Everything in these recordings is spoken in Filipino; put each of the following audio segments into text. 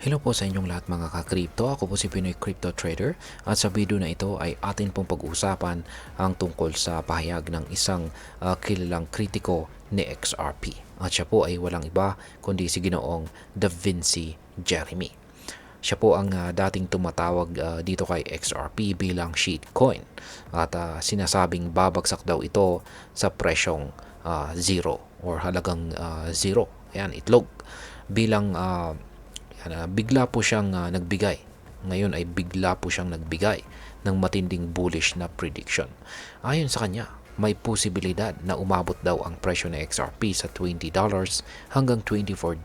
Hello po sa inyong lahat mga ka-crypto. Ako po si Pinoy Crypto Trader at sa video na ito ay atin pong pag-uusapan ang tungkol sa pahayag ng isang kilalang kritiko ni XRP. At siya po ay walang iba kundi si Ginoong Da Vinci Jeremy. Siya po ang dating tumatawag dito kay XRP bilang shitcoin at sinasabing babagsak daw ito sa presyong zero or halagang zero. Ayan, itlog bilang bigla po siyang nagbigay. Ngayon ay bigla po siyang nagbigay ng matinding bullish na prediction. Ayon sa kanya, may posibilidad na umabot daw ang presyo ng XRP sa $20 hanggang $24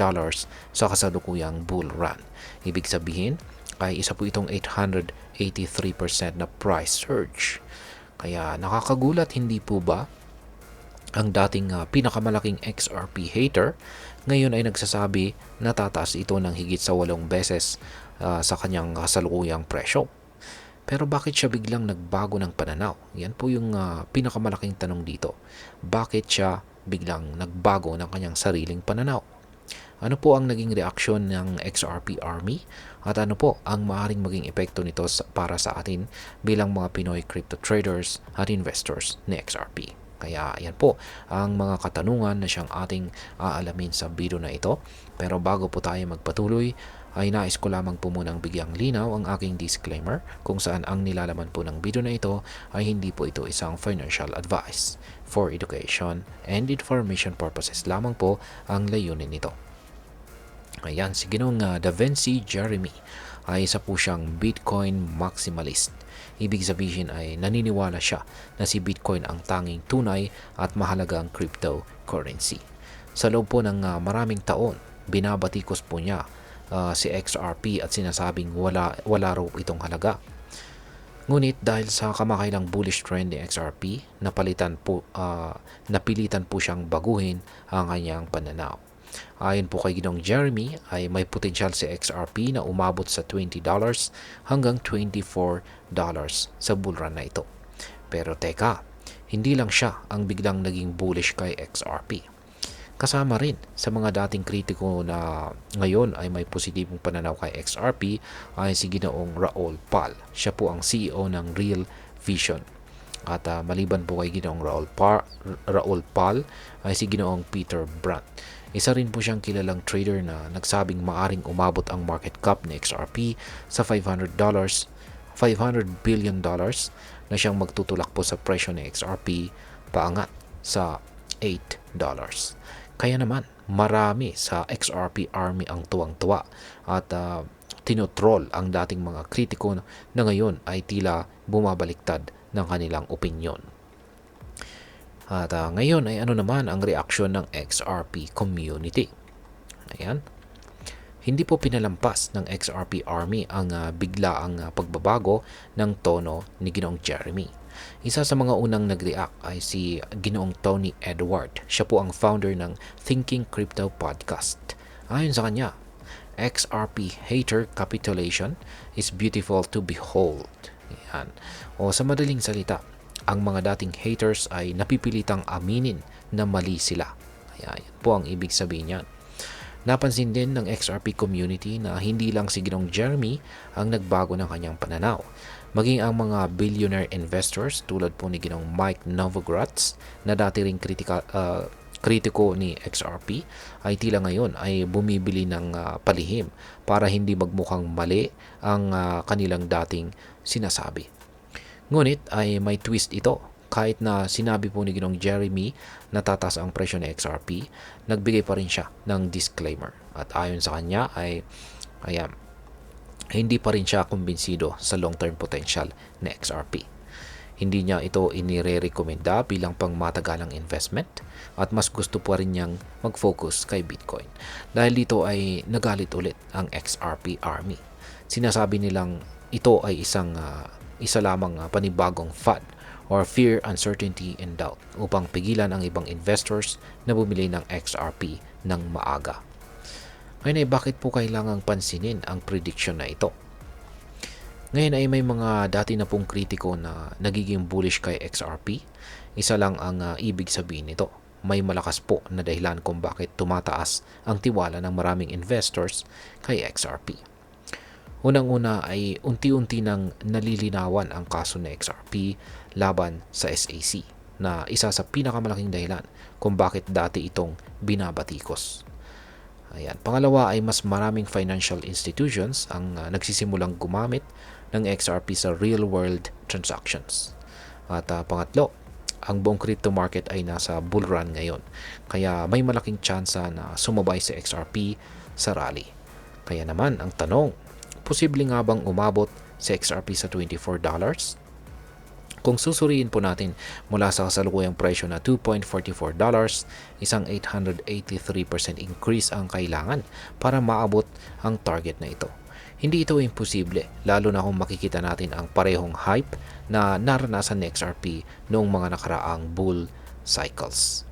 sa kasalukuyang bull run. Ibig sabihin ay isa po itong 883% na price surge. Kaya nakakagulat, hindi po ba? Ang dating pinakamalaking XRP hater ngayon ay nagsasabi na tataas ito ng higit sa 8 beses sa kanyang kasalukuyang presyo. Pero bakit siya biglang nagbago ng pananaw? Yan po yung pinakamalaking tanong dito. Bakit siya biglang nagbago ng kanyang sariling pananaw? Ano po ang naging reaksyon ng XRP Army? At ano po ang maaaring maging epekto nito para sa atin bilang mga Pinoy crypto traders at investors ni XRP? Kaya yan po ang mga katanungan na siyang ating aalamin sa video na ito. Pero bago po tayo magpatuloy, ay nais ko lamang po munang bigyang linaw ang aking disclaimer kung saan ang nilalaman po ng video na ito ay hindi po ito isang financial advice. For education and information purposes lamang po ang layunin nito. Ayan, si Ginoong Da Vinci Jeremy ay isa po siyang Bitcoin maximalist. Ibig sabihin ay naniniwala siya na si Bitcoin ang tanging tunay at mahalagang cryptocurrency. Sa loob po ng maraming taon, binabatikos po niya si XRP at sinasabing wala raw itong halaga. Ngunit dahil sa kamakailang bullish trend ni XRP, napilitan po siyang baguhin ang kanyang pananaw. Ayon po kay Ginoong Jeremy ay may potensyal si XRP na umabot sa $20 hanggang $24 sa bull run na ito. Pero teka, hindi lang siya ang biglang naging bullish kay XRP. Kasama rin sa mga dating kritiko na ngayon ay may positibong pananaw kay XRP ay si Ginoong Raoul Pal. Siya po ang CEO ng Real Vision. At maliban po kay Ginoong Raoul Pal ay si Ginoong Peter Brandt. Isa rin po siyang kilalang trader na nagsabing maaring umabot ang market cap ni XRP sa $500 billion na siyang magtutulak po sa presyo ni XRP paangat sa $8. Kaya naman, marami sa XRP Army ang tuwang-tuwa at tinotroll ang dating mga kritiko na ngayon ay tila bumabaliktad ng kanilang opinyon. At ngayon ay ano naman ang reaksyon ng XRP community? Ayan. Hindi po pinalampas ng XRP Army ang biglaang pagbabago ng tono ni Ginoong Jeremy. Isa sa mga unang nag-react ay si Ginoong Tony Edward. Siya po ang founder ng Thinking Crypto Podcast. Ayon sa kanya, XRP hater capitulation is beautiful to behold. Ayan. O sa madaling salita, ang mga dating haters ay napipilitang aminin na mali sila. Ayan po ang ibig sabihin niyan. Napansin din ng XRP community na hindi lang si Ginoong Jeremy ang nagbago ng kanyang pananaw. Maging ang mga billionaire investors tulad po ni Ginoong Mike Novogratz na dati ring kritiko ni XRP ay tila ngayon ay bumibili ng palihim para hindi magmukhang mali ang kanilang dating sinasabi. Ngunit ay may twist ito. Kahit na sinabi po ni Ginoong Jeremy na tataas ang presyo ng XRP, nagbigay pa rin siya ng disclaimer. At ayon sa kanya ay hindi pa rin siya kumbinsido sa long-term potential ng XRP. Hindi niya ito inire-recommenda bilang pangmatagalang investment at mas gusto pa rin niyang mag-focus kay Bitcoin. Dahil dito ay nagalit ulit ang XRP Army. Sinasabi nilang ito ay isa lamang panibagong FUD or fear, uncertainty, and doubt upang pigilan ang ibang investors na bumili ng XRP ng maaga. Ngayon ay bakit po kailangang pansinin ang prediction na ito? Ngayon ay may mga dati na pong kritiko na nagiging bullish kay XRP. Isa lang ang ibig sabihin nito. May malakas po na dahilan kung bakit tumataas ang tiwala ng maraming investors kay XRP. Unang-una ay unti-unti nang nalilinawan ang kaso ni XRP laban sa SEC na isa sa pinakamalaking dahilan kung bakit dati itong binabatikos. Ayan. Pangalawa ay mas maraming financial institutions ang nagsisimulang gumamit ng XRP sa real-world transactions. At pangatlo, ang buong crypto market ay nasa bull run ngayon. Kaya may malaking tsansa na sumabay si XRP sa rally. Kaya naman, ang tanong, posible nga bang umabot si XRP sa $24? Kung susuriin po natin mula sa kasalukuyang presyo na $2.44, isang 883% increase ang kailangan para maabot ang target na ito. Hindi ito imposible, lalo na kung makikita natin ang parehong hype na naranasan ni XRP noong mga nakaraang bull cycles.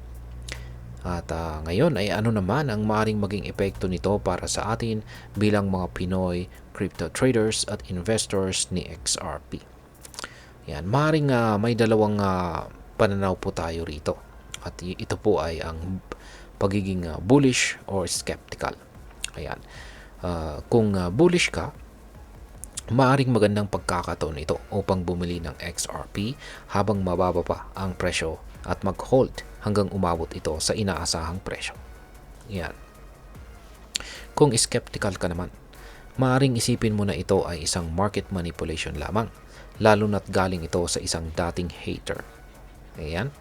At ngayon ay ano naman ang maaaring maging epekto nito para sa atin bilang mga Pinoy crypto traders at investors ni XRP. Yan, maaaring may dalawang pananaw po tayo rito. At ito po ay ang pagiging bullish or skeptical. Ayan. Kung bullish ka, maaring magandang pagkakataon ito upang bumili ng XRP habang mababa pa ang presyo at mag-hold hanggang umabot ito sa inaasahang presyo. Yan. Kung skeptical ka naman, maaring isipin mo na ito ay isang market manipulation lamang, lalo na't galing ito sa isang dating hater. Ayan.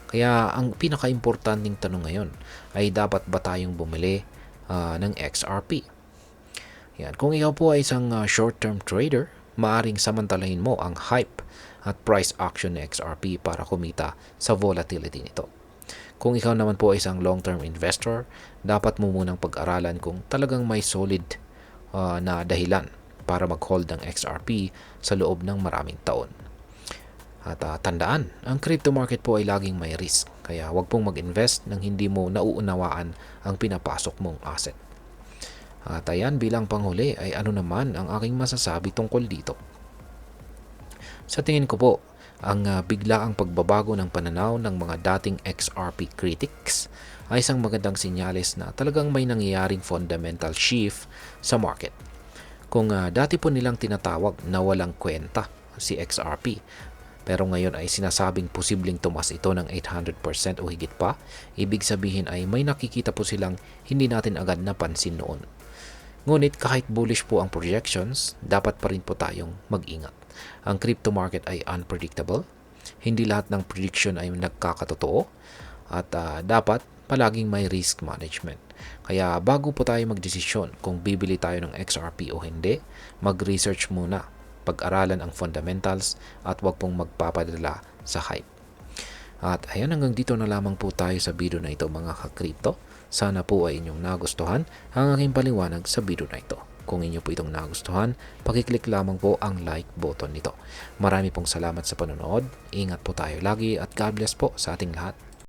Kaya ang pinaka-importanting tanong ngayon ay dapat ba tayong bumili ng XRP? Yan. Kung ikaw po ay isang short-term trader, maaring samantalahin mo ang hype at price action ng XRP para kumita sa volatility nito. Kung ikaw naman po ay isang long-term investor, dapat mo munang pag-aralan kung talagang may solid na dahilan para mag-hold ng XRP sa loob ng maraming taon. At tandaan, ang crypto market po ay laging may risk, kaya huwag pong mag-invest nang hindi mo nauunawaan ang pinapasok mong asset. At ayan, bilang panghuli ay ano naman ang aking masasabi tungkol dito. Sa tingin ko po, ang biglaang pagbabago ng pananaw ng mga dating XRP critics ay isang magandang senyales na talagang may nangyayaring fundamental shift sa market. Kung dati po nilang tinatawag na walang kwenta si XRP, pero ngayon ay sinasabing posibleng tumas ito ng 800% o higit pa, ibig sabihin ay may nakikita po silang hindi natin agad napansin noon. Ngunit kahit bullish po ang projections, dapat pa rin po tayong mag-ingat. Ang crypto market ay unpredictable. Hindi lahat ng prediction ay nagkakatotoo. At dapat palaging may risk management. Kaya bago po tayo magdesisyon kung bibili tayo ng XRP o hindi, mag-research muna. Pag-aralan ang fundamentals at huwag pong magpapadala sa hype. At ayan, hanggang dito na lamang po tayo sa video na ito mga ka-crypto. Sana po ay inyong nagustuhan ang aking paliwanag sa video na ito. Kung inyo po itong nagustuhan, pakiclick lamang po ang like button nito. Marami pong salamat sa panonood. Ingat po tayo lagi at God bless po sa ating lahat.